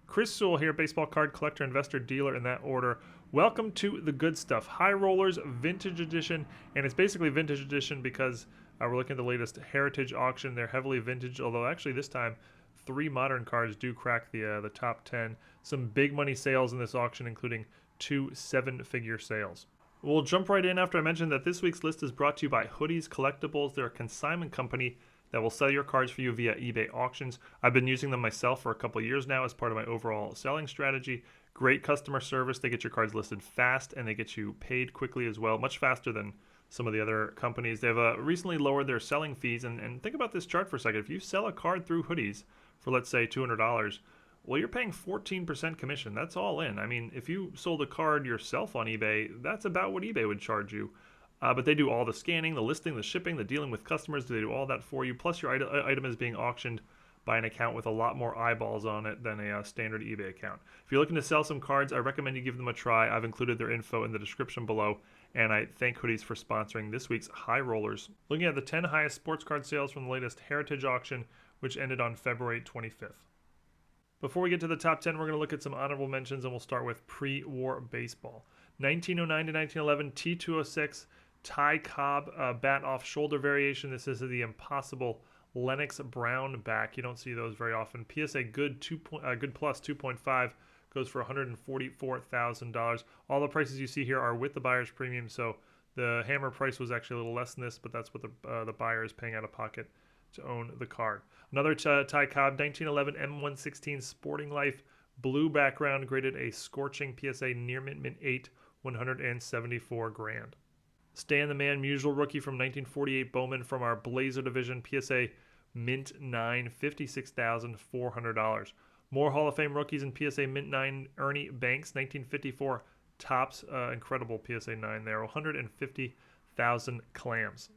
Chris Sewell here, baseball card collector, investor, dealer in that order. Welcome to the good stuff. High Rollers Vintage Edition, and it's basically Vintage Edition because we're looking at the latest Heritage auction. They're heavily vintage, although actually this time 3 modern cards do crack the top 10. Some big money sales in this auction, including 2 7-figure sales. We'll jump right in after I mentioned that this week's list is brought to you by Hoodies Collectibles. They're a consignment company that will sell your cards for you via eBay auctions. I've been using them myself for a couple of years now as part of my overall selling strategy. Great customer service. They get your cards listed fast and they get you paid quickly as well, much faster than some of the other companies. They've recently lowered their selling fees. And think about this chart for a second. If you sell a card through Hoodies for, let's say, $200, well, you're paying 14% commission. That's all in. I mean, if you sold a card yourself on eBay, that's about what eBay would charge you. But they do all the scanning, the listing, the shipping, the dealing with customers. They do all that for you. Plus, your item is being auctioned by an account with a lot more eyeballs on it than a standard eBay account. If you're looking to sell some cards, I recommend you give them a try. I've included their info in the description below. And I thank Hoodies for sponsoring this week's High Rollers. Looking at the 10 highest sports card sales from the latest Heritage auction, which ended on February 25th. Before we get to the top 10, we're going to look at some honorable mentions, and we'll start with pre-war baseball. 1909 to 1911, T206, Ty Cobb bat off shoulder variation. This is the impossible Lennox Brown back. You don't see those very often. PSA good good plus 2.5 goes for $144,000. All the prices you see here are with the buyer's premium, so the hammer price was actually a little less than this, but that's what the buyer is paying out of pocket to own the card. Another Ty Cobb, 1911 M116 Sporting Life, blue background, graded a scorching PSA near mint 8, 174 grand. Stan the Man Musial rookie from 1948 Bowman from our Blazer division, PSA mint 9, $56,400. More Hall of Fame rookies in PSA mint 9, Ernie Banks, 1954 Topps, incredible PSA 9 there, 150,000 clams.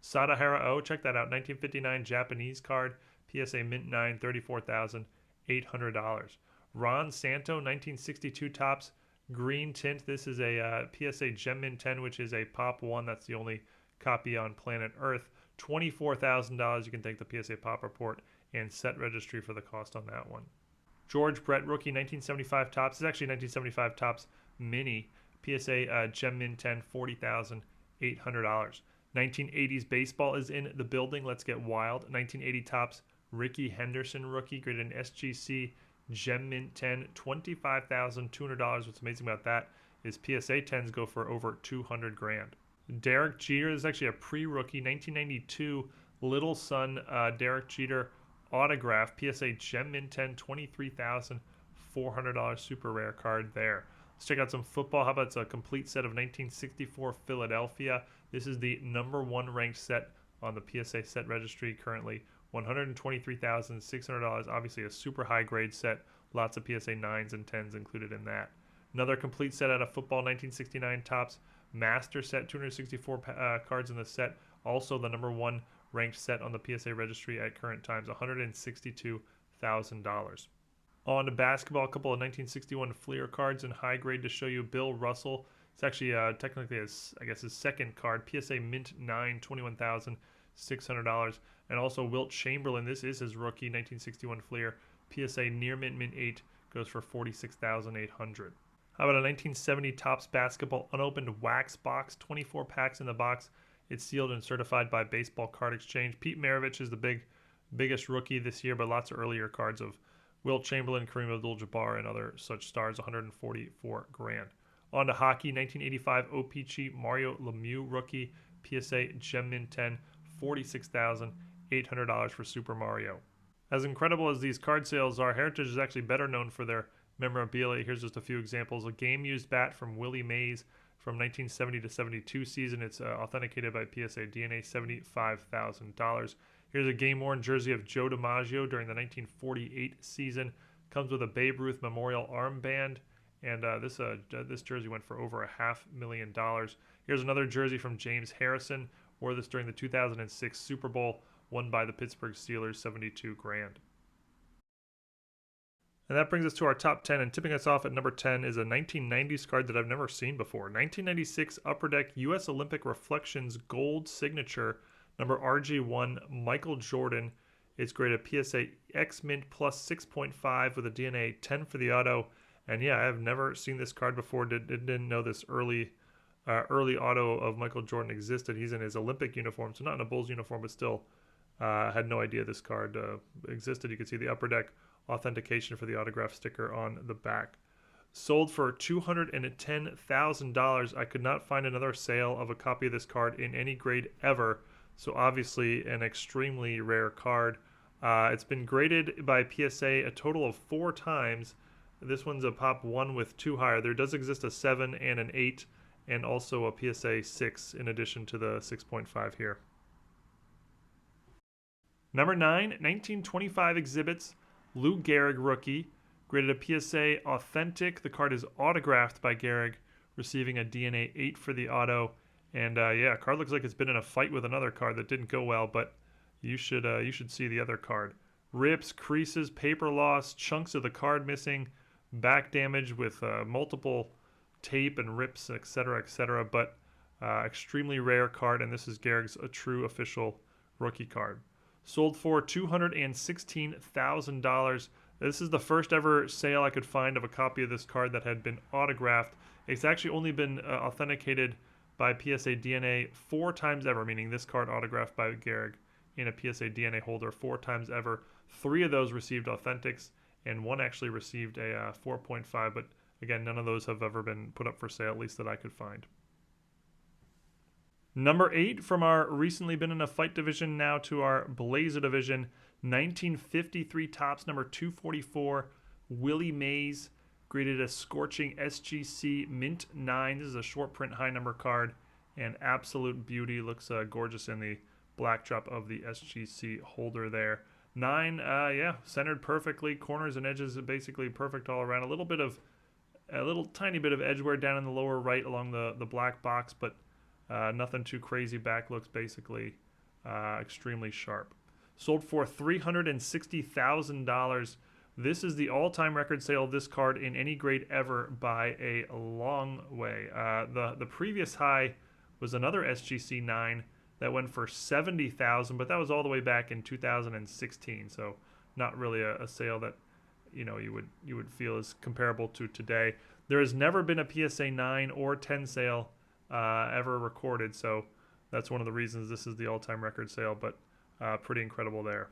Sadahara O, check that out, 1959 Japanese card, PSA mint 9, $34,800. Ron Santo, 1962 Topps, green tint. This is a PSA Gem Mint 10, which is a Pop 1. That's the only copy on planet Earth. $24,000. You can take the PSA Pop report and set registry for the cost on that one. George Brett, rookie, 1975 Topps. This is actually 1975 Topps Mini. PSA Gem Mint 10, $40,800. 1980s baseball is in the building. Let's get wild. 1980 Topps Rickey Henderson rookie, graded an SGC Gem Mint 10, $25,200. What's amazing about that is PSA 10s go for over 200 grand. Derek Jeter, this is actually a pre-rookie, 1992 Little Son Derek Jeter autograph, PSA Gem Mint 10, $23,400, super rare card there. Let's check out some football. How about a complete set of 1964 Philadelphia? This is the #1 ranked set on the PSA set registry currently. $123,600, obviously a super high grade set. Lots of PSA 9s and 10s included in that. Another complete set out of football, 1969 Topps Master set, 264 cards in the set. Also the #1 ranked set on the PSA registry at current times, $162,000. On to basketball, a couple of 1961 Fleer cards in high grade to show you. Bill Russell, it's actually technically his second card, PSA Mint 9, $21,600. And also Wilt Chamberlain, this is his rookie, 1961 Fleer, PSA near mint 8, goes for $46,800. How about a 1970 Topps basketball unopened wax box, 24 packs in the box. It's sealed and certified by Baseball Card Exchange. Pete Maravich is the biggest rookie this year, but lots of earlier cards of Wilt Chamberlain, Kareem Abdul-Jabbar, and other such stars, 144 grand. On to hockey, 1985 OPC Mario Lemieux rookie, PSA Gem Mint 10, $46,800 for Super Mario. As incredible as these card sales are, Heritage is actually better known for their memorabilia. Here's just a few examples. A game-used bat from Willie Mays from 1970 to 72 season. It's authenticated by PSA DNA, $75,000. Here's a game-worn jersey of Joe DiMaggio during the 1948 season. Comes with a Babe Ruth Memorial armband, and this jersey went for over $500,000. Here's another jersey from James Harrison. Wore this during the 2006 Super Bowl, won by the Pittsburgh Steelers, 72 grand. And that brings us to our top 10, and tipping us off at number 10 is a 1990s card that I've never seen before. 1996 Upper Deck U.S. Olympic Reflections Gold Signature, number RG1, Michael Jordan. It's graded PSA X Mint plus 6.5 with a DNA 10 for the auto. And yeah, I've never seen this card before. Didn't know this early auto of Michael Jordan existed. He's in his Olympic uniform, so not in a Bulls uniform, but still had no idea this card existed. You can see the upper deck authentication for the autograph sticker on the back. Sold for $210,000. I could not find another sale of a copy of this card in any grade ever. So obviously an extremely rare card. It's been graded by PSA a total of 4 times. This one's a pop 1 with 2 higher. There does exist a 7 and an 8 and also a PSA 6 in addition to the 6.5 here. Number 9, 1925 exhibits, Lou Gehrig rookie, graded a PSA authentic. The card is autographed by Gehrig, receiving a DNA 8 for the auto. And yeah, card looks like it's been in a fight with another card that didn't go well, but you should see the other card. Rips, creases, paper loss, chunks of the card missing, back damage with multiple tape and rips, etc., but extremely rare card, and this is Gehrig's a true official rookie card. Sold for $216,000. This is the first ever sale I could find of a copy of this card that had been autographed. It's actually only been authenticated by PSA DNA 4 times ever, meaning this card autographed by Gehrig in a PSA DNA holder 4 times ever. 3 of those received authentics, and 1 actually received a 4.5, but again, none of those have ever been put up for sale, at least that I could find. Number 8 from our recently been in a fight division now to our Blazer division, 1953 Topps number 244, Willie Mays, graded a scorching SGC Mint 9. This is a short print high number card, and absolute beauty. Looks gorgeous in the black drop of the SGC holder there. 9, yeah, centered perfectly. Corners and edges are basically perfect all around. A little tiny bit of edge wear down in the lower right along the black box, but nothing too crazy. Back looks basically extremely sharp. Sold for $360,000. This is the all-time record sale of this card in any grade ever by a long way. The previous high was another SGC 9 that went for $70,000, but that was all the way back in 2016. So not really a sale that you would feel is comparable to today. There has never been a PSA 9 or 10 sale ever recorded, so that's one of the reasons this is the all-time record sale, but pretty incredible there.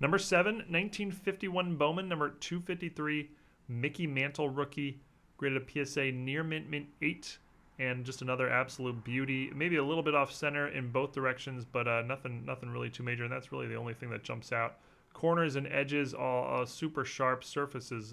Number 7, 1951 Bowman, number 253, Mickey Mantle rookie, graded a PSA near mint 8, and just another absolute beauty. Maybe a little bit off center in both directions, but nothing really too major, and that's really the only thing that jumps out. Corners and edges all super sharp. Surfaces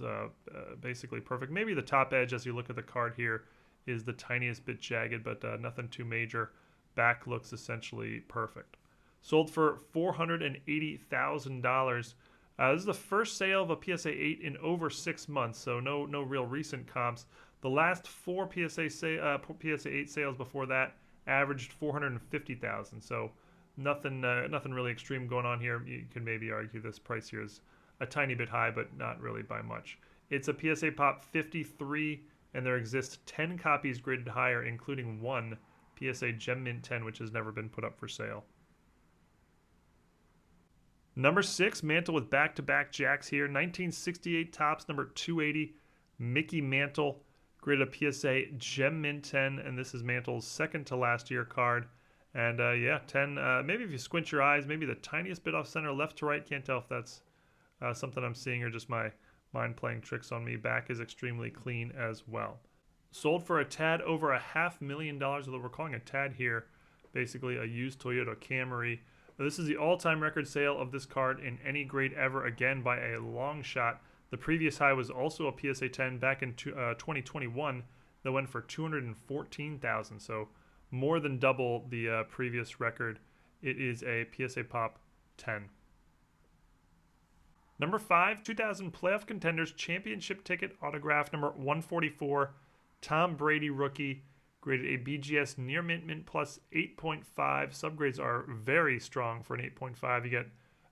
basically perfect. Maybe the top edge, as you look at the card here, is the tiniest bit jagged, but nothing too major. Back looks essentially perfect. Sold for $480,000. This is the first sale of a PSA 8 in over 6 months, so no real recent comps. The last 4 PSA 8 sales before that averaged $450,000. So nothing really extreme going on here. You can maybe argue this price here is a tiny bit high, but not really by much. It's a PSA Pop 53, and there exist 10 copies graded higher, including 1 PSA Gem Mint 10, which has never been put up for sale. Number 6, Mantle with back-to-back jacks here. 1968 Topps, number 280, Mickey Mantle, graded a PSA Gem Mint 10, and this is Mantle's second to last year card. And yeah, 10, maybe if you squint your eyes, maybe the tiniest bit off center, left to right. Can't tell if that's something I'm seeing or just my mind playing tricks on me. Back is extremely clean as well. Sold for a tad over $500,000, although we're calling a tad here basically a used Toyota Camry. This is the all-time record sale of this card in any grade ever, again by a long shot. The previous high was also a PSA 10 back in 2021 that went for $214,000, so more than double the previous record. It is a PSA Pop 10. Number 5, 2000 Playoff Contenders Championship Ticket Autograph number 144, Tom Brady rookie, graded a BGS near mint plus 8.5. Subgrades are very strong for an 8.5. You get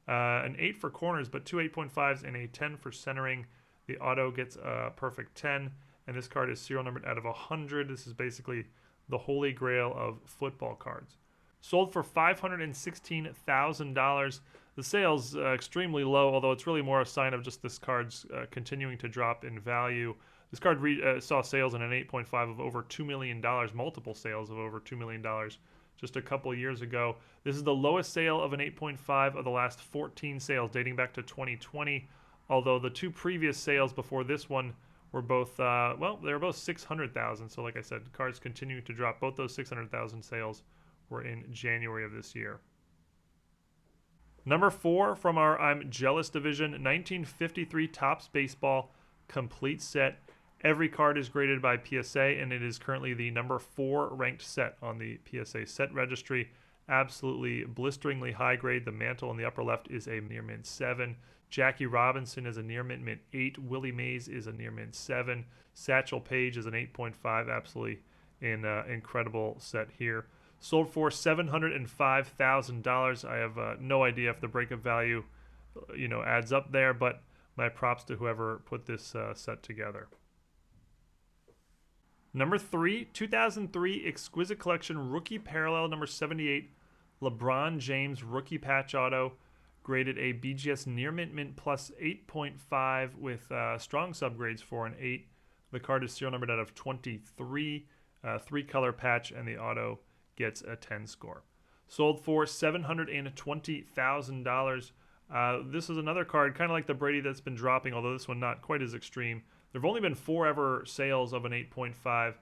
an 8 for corners, but 2 8.5s and a 10 for centering. The auto gets a perfect 10, and this card is serial numbered out of 100. This is basically the holy grail of football cards. Sold for $516,000. The sale's extremely low, although it's really more a sign of just this card's continuing to drop in value. This card saw sales in an 8.5 of over $2 million, multiple sales of over $2 million just a couple of years ago. This is the lowest sale of an 8.5 of the last 14 sales dating back to 2020, although the two previous sales before this one were both, well, they were both 600,000. So like I said, cards continuing to drop. Both those 600,000 sales were in January of this year. Number 4 from our I'm Jealous division, 1953 Topps Baseball complete set. Every card is graded by PSA, and it is currently the number 4 ranked set on the PSA set registry. Absolutely blisteringly high grade. The Mantle in the upper left is a near mint 7. Jackie Robinson is a near mint 8. Willie Mays is a near mint 7. Satchel Paige is an 8.5. Absolutely an incredible set here. Sold for $705,000. I have no idea if the breakup value, adds up there, but my props to whoever put this set together. Number 3, 2003 Exquisite Collection Rookie Parallel number 78, LeBron James Rookie Patch Auto, graded a BGS Near Mint plus 8.5 with strong subgrades for an 8. The card is serial numbered out of 23, 3-color patch, and the auto gets a 10 score. Sold for $720,000. This is another card, kind of like the Brady that's been dropping, although this one not quite as extreme. There have only been 4 ever sales of an 8.5.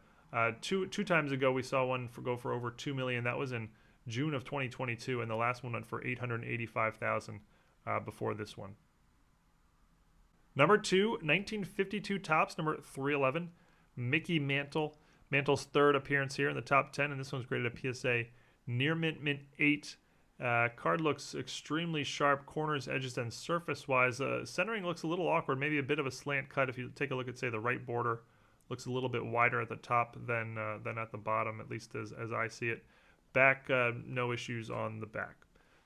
Two times ago, we saw one go for over $2 million. That was in June of 2022, and the last one went for $885,000 before this one. Number 2, 1952 Topps, number 311, Mickey Mantle. Mantle's third appearance here in the top 10, and this one's graded a PSA near mint 8. Card looks extremely sharp, corners, edges, and surface-wise. Centering looks a little awkward, maybe a bit of a slant cut. If you take a look at, say, the right border, looks a little bit wider at the top than at the bottom, at least as I see it. Back, no issues on the back.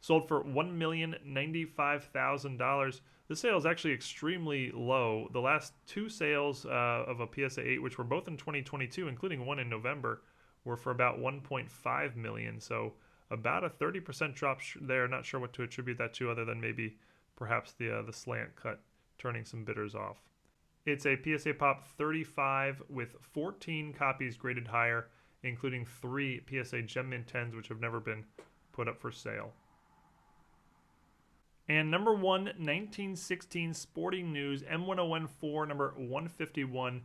Sold for $1,095,000. The sale is actually extremely low. The last 2 sales of a PSA 8, which were both in 2022, including one in November, were for about $1.5 million. So about a 30% drop there. Not sure what to attribute that to, other than maybe perhaps the slant cut turning some bidders off. It's a PSA Pop 35 with 14 copies graded higher, including 3 PSA Gem Mint 10s, which have never been put up for sale. And number 1, 1916 Sporting News M1014 number 151,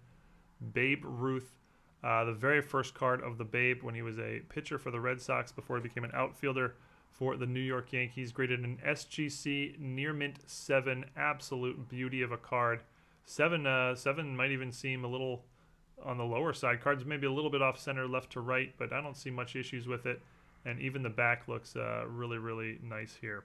Babe Ruth. The very first card of the Babe when he was a pitcher for the Red Sox before he became an outfielder for the New York Yankees. Graded an SGC near mint 7. Absolute beauty of a card. 7 might even seem a little on the lower side. Cards maybe a little bit off center left to right, but I don't see much issues with it. And even the back looks really, really nice here.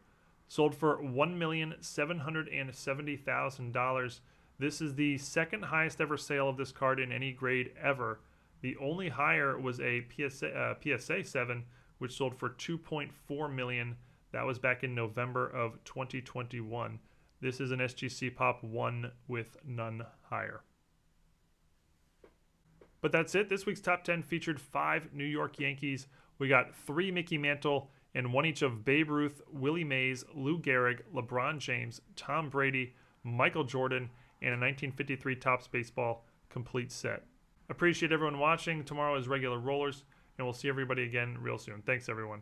Sold for $1,770,000. This is the second highest ever sale of this card in any grade ever. The only higher was a PSA 7, which sold for $2.4 million. That was back in November of 2021. This is an SGC Pop 1 with none higher. But that's it. This week's top 10 featured 5 New York Yankees. We got 3 Mickey Mantle and 1 each of Babe Ruth, Willie Mays, Lou Gehrig, LeBron James, Tom Brady, Michael Jordan, and a 1953 Topps Baseball complete set. Appreciate everyone watching. Tomorrow is regular rollers, and we'll see everybody again real soon. Thanks, everyone.